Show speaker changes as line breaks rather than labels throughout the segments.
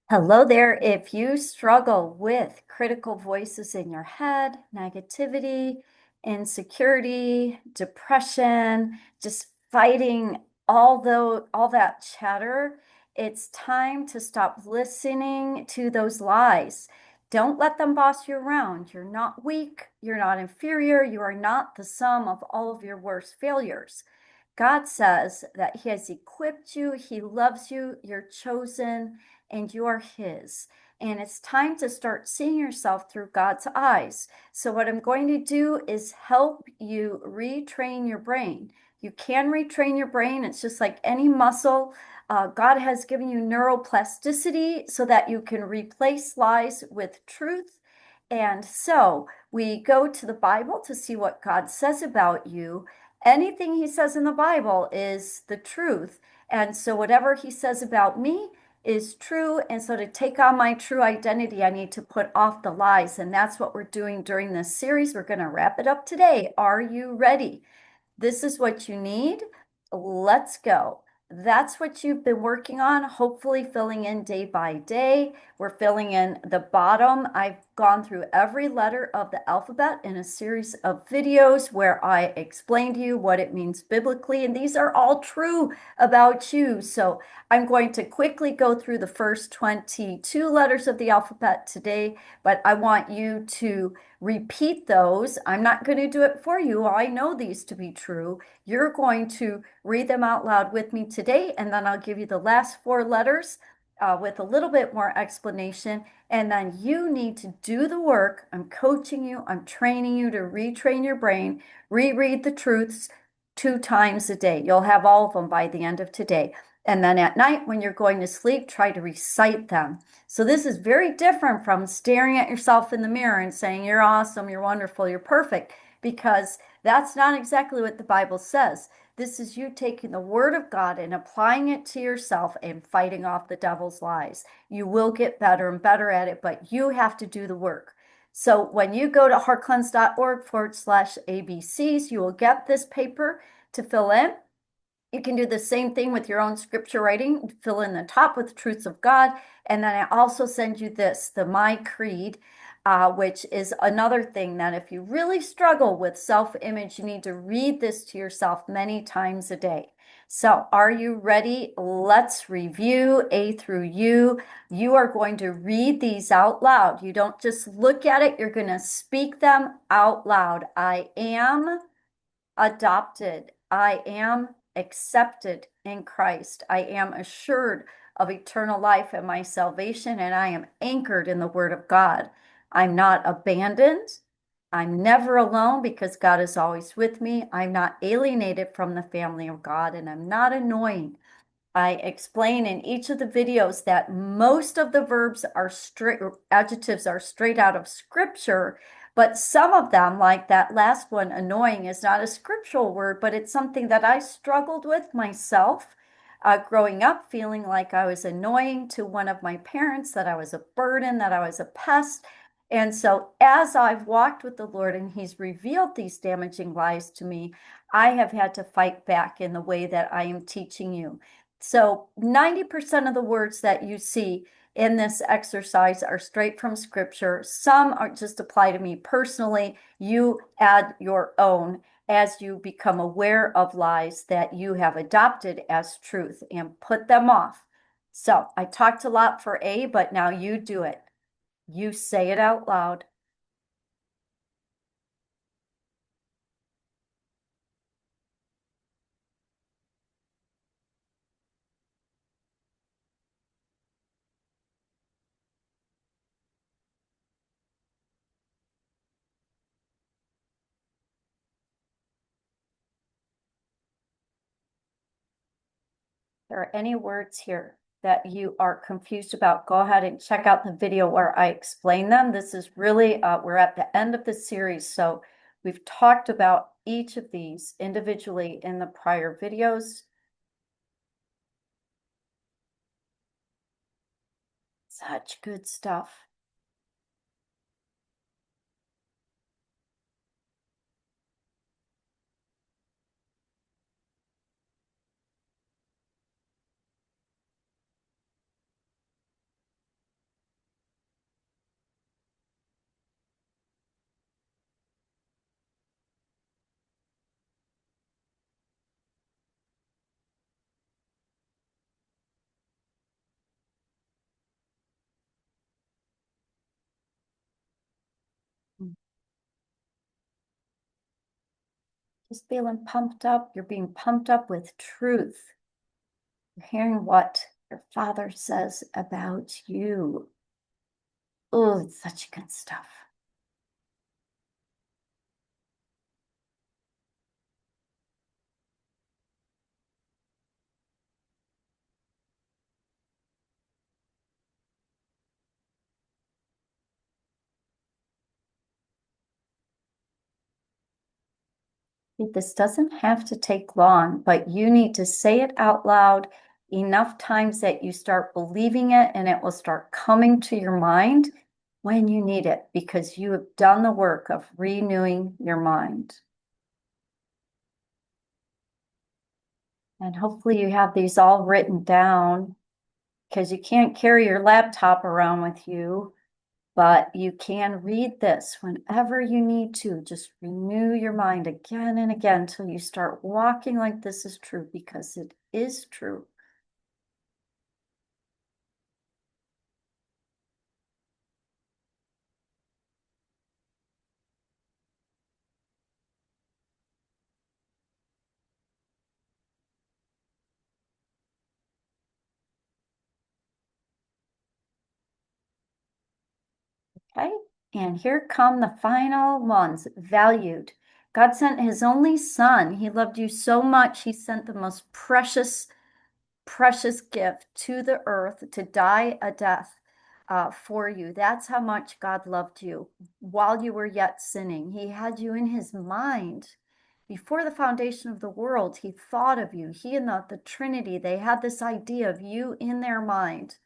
Hello there. If you struggle with critical voices in your head, negativity, insecurity, depression, just fighting all that chatter, it's time to stop listening to those lies. Don't let them boss you around. You're not weak, you're not inferior, you are not the sum of all of your worst failures. God says that He has equipped you, He loves you, you're chosen, and you are His. And it's time to start seeing yourself through God's eyes. So, what I'm going to do is help you retrain your brain. You can retrain your brain, it's just like any muscle. God has given you neuroplasticity so that you can replace lies with truth. And so we go to the Bible to see what God says about you. Anything He says in the Bible is the truth. And so whatever He says about me is true. And so to take on my true identity, I need to put off the lies. And that's what we're doing during this series. We're going to wrap it up today. Are you ready? This is what you need. Let's go. That's what you've been working on, hopefully filling in day by day. We're filling in the bottom. I've gone through every letter of the alphabet in a series of videos where I explain to you what it means biblically, and these are all true about you. So I'm going to quickly go through the first 22 letters of the alphabet today, but I want you to repeat those. I'm not going to do it for you. I know these to be true. You're going to read them out loud with me today, and then I'll give you the last four letters with a little bit more explanation. And then you need to do the work. I'm coaching you, I'm training you to retrain your brain, reread the truths 2 times a day. You'll have all of them by the end of today. And then at night, when you're going to sleep, try to recite them. So this is very different from staring at yourself in the mirror and saying, you're awesome, you're wonderful, you're perfect, because that's not exactly what the Bible says. This is you taking the word of God and applying it to yourself and fighting off the devil's lies. You will get better and better at it, but you have to do the work. So when you go to heartcleanse.org/ABCs, you will get this paper to fill in. You can do the same thing with your own scripture writing, fill in the top with the truths of God. And then I also send you this, the My Creed, which is another thing that if you really struggle with self-image, you need to read this to yourself many times a day. So are you ready? Let's review A through U. You are going to read these out loud. You don't just look at it, you're going to speak them out loud. I am adopted. I am accepted in Christ. I am assured of eternal life and my salvation, and I am anchored in the Word of God. I'm not abandoned. I'm never alone because God is always with me. I'm not alienated from the family of God, and I'm not annoying. I explain in each of the videos that most of the verbs are straight, adjectives are straight out of scripture, but some of them, like that last one, annoying, is not a scriptural word, but it's something that I struggled with myself growing up, feeling like I was annoying to one of my parents, that I was a burden, that I was a pest. And so, as I've walked with the Lord and He's revealed these damaging lies to me, I have had to fight back in the way that I am teaching you. So 90% of the words that you see in this exercise are straight from scripture. Some are just apply to me personally. You add your own as you become aware of lies that you have adopted as truth and put them off. So I talked a lot for A, but now you do it. You say it out loud. There are any words here that you are confused about, go ahead and check out the video where I explain them. This is really, we're at the end of the series, so we've talked about each of these individually in the prior videos. Such good stuff. Just feeling pumped up. You're being pumped up with truth. You're hearing what your Father says about you. Oh, it's such good stuff. This doesn't have to take long, but you need to say it out loud enough times that you start believing it and it will start coming to your mind when you need it because you have done the work of renewing your mind. And hopefully you have these all written down because you can't carry your laptop around with you, but you can read this whenever you need to. Just renew your mind again and again until you start walking like this is true because it is true. Okay, and here come the final ones. Valued. God sent his only son. He loved you so much. He sent the most precious gift to the earth to die a death for you. That's how much God loved you while you were yet sinning. He had you in his mind. Before the foundation of the world, he thought of you. He and the Trinity, they had this idea of you in their mind.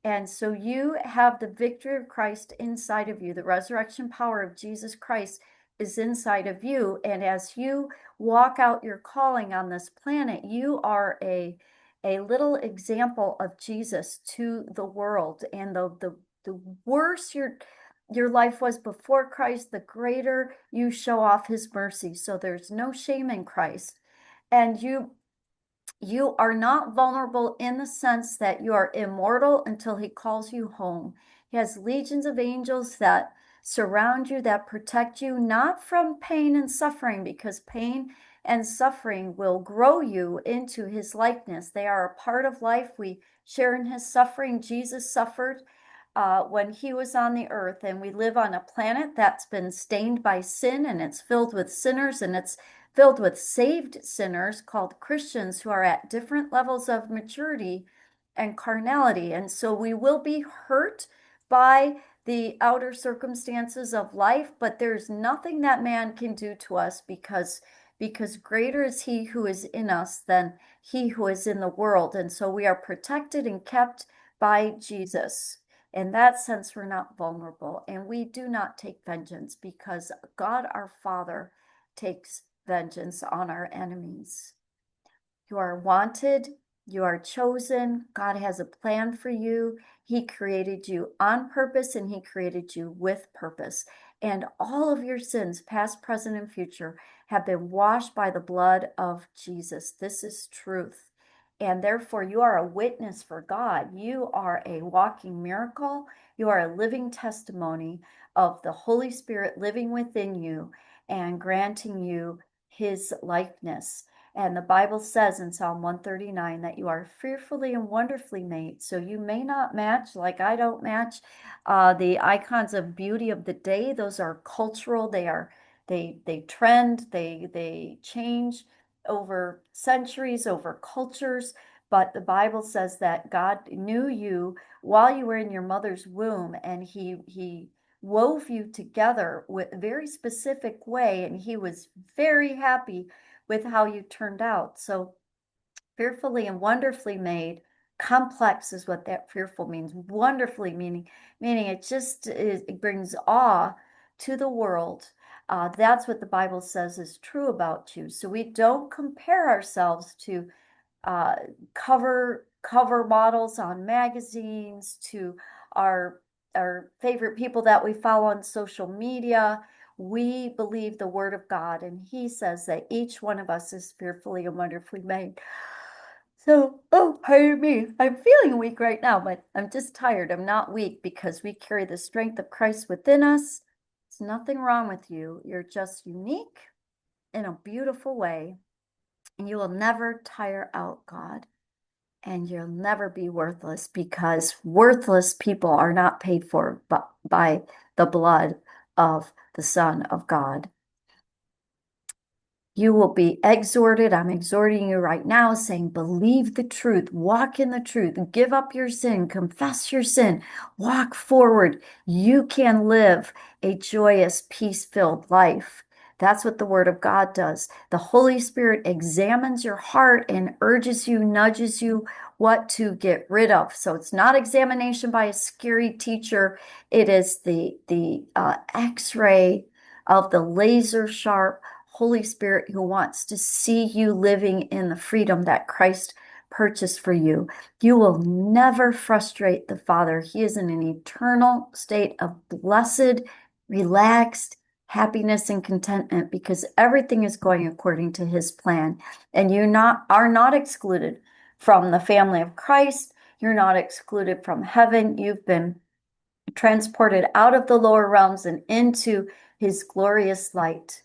And so you have the victory of Christ inside of you. The resurrection power of Jesus Christ is inside of you. And as you walk out your calling on this planet, you are a little example of Jesus to the world. And the worse your life was before Christ, the greater you show off his mercy. So there's no shame in Christ. And you are not vulnerable in the sense that you are immortal until he calls you home. He has legions of angels that surround you, that protect you, not from pain and suffering, because pain and suffering will grow you into his likeness. They are a part of life. We share in his suffering. Jesus suffered when he was on the earth, and we live on a planet that's been stained by sin, and it's filled with sinners, and it's filled with saved sinners called Christians who are at different levels of maturity and carnality. And so we will be hurt by the outer circumstances of life, but there's nothing that man can do to us because greater is he who is in us than he who is in the world. And so we are protected and kept by Jesus. In that sense, we're not vulnerable, and we do not take vengeance because God our Father takes vengeance on our enemies. You are wanted, you are chosen. God has a plan for you. He created you on purpose and he created you with purpose. And all of your sins, past, present, and future, have been washed by the blood of Jesus. This is truth. And therefore, you are a witness for God. You are a walking miracle. You are a living testimony of the Holy Spirit living within you and granting you his likeness. And the Bible says in Psalm 139 that you are fearfully and wonderfully made. So you may not match, like I don't match, the icons of beauty of the day. Those are cultural. They trend. They change over centuries, over cultures. But the Bible says that God knew you while you were in your mother's womb, and he wove you together with a very specific way, and he was very happy with how you turned out. So fearfully and wonderfully made. Complex is what that fearful means. Wonderfully meaning it brings awe to the world. That's what the Bible says is true about you. So we don't compare ourselves to uh, cover models on magazines, to our our favorite people that we follow on social media. We believe the word of God, and he says that each one of us is fearfully and wonderfully made. So, oh, pardon me. I'm feeling weak right now, but I'm just tired. I'm not weak because we carry the strength of Christ within us. There's nothing wrong with you. You're just unique in a beautiful way. And you will never tire out God. And you'll never be worthless, because worthless people are not paid for by the blood of the Son of God. You will be exhorted. I'm exhorting you right now, saying, believe the truth, walk in the truth, give up your sin, confess your sin, walk forward. You can live a joyous, peace-filled life. That's what the Word of God does. The Holy Spirit examines your heart and urges you, nudges you what to get rid of. So it's not examination by a scary teacher. It is the X-ray of the laser sharp Holy Spirit who wants to see you living in the freedom that Christ purchased for you. You will never frustrate the Father. He is in an eternal state of blessed, relaxed happiness and contentment, because everything is going according to his plan. And you are not excluded from the family of Christ. You're not excluded from heaven. You've been transported out of the lower realms and into his glorious light.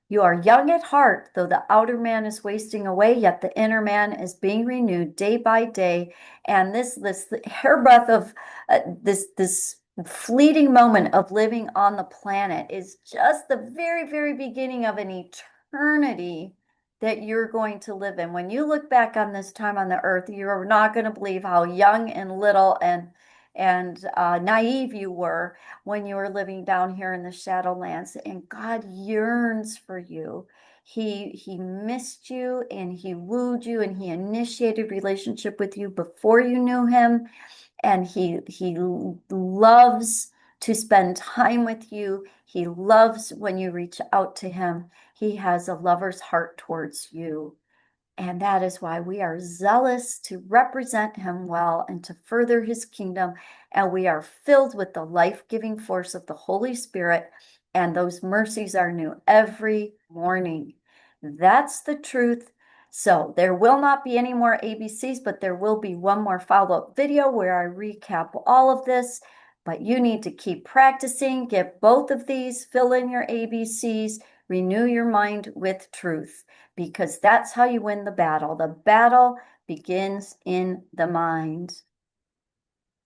You are young at heart, though the outer man is wasting away, yet the inner man is being renewed day by day. And this hairbreadth of this fleeting moment of living on the planet is just the very, very beginning of an eternity that you're going to live in. When you look back on this time on the earth, you're not going to believe how young and little and naive you were when you were living down here in the Shadowlands. And God yearns for you. He missed you, and he wooed you, and he initiated relationship with you before you knew him. And he loves to spend time with you. He loves when you reach out to him. He has a lover's heart towards you. And that is why we are zealous to represent him well and to further his kingdom. And we are filled with the life-giving force of the Holy Spirit. And those mercies are new every morning. That's the truth. So there will not be any more ABCs, but there will be one more follow-up video where I recap all of this. But you need to keep practicing, get both of these, fill in your ABCs, renew your mind with truth, because that's how you win the battle. The battle begins in the mind.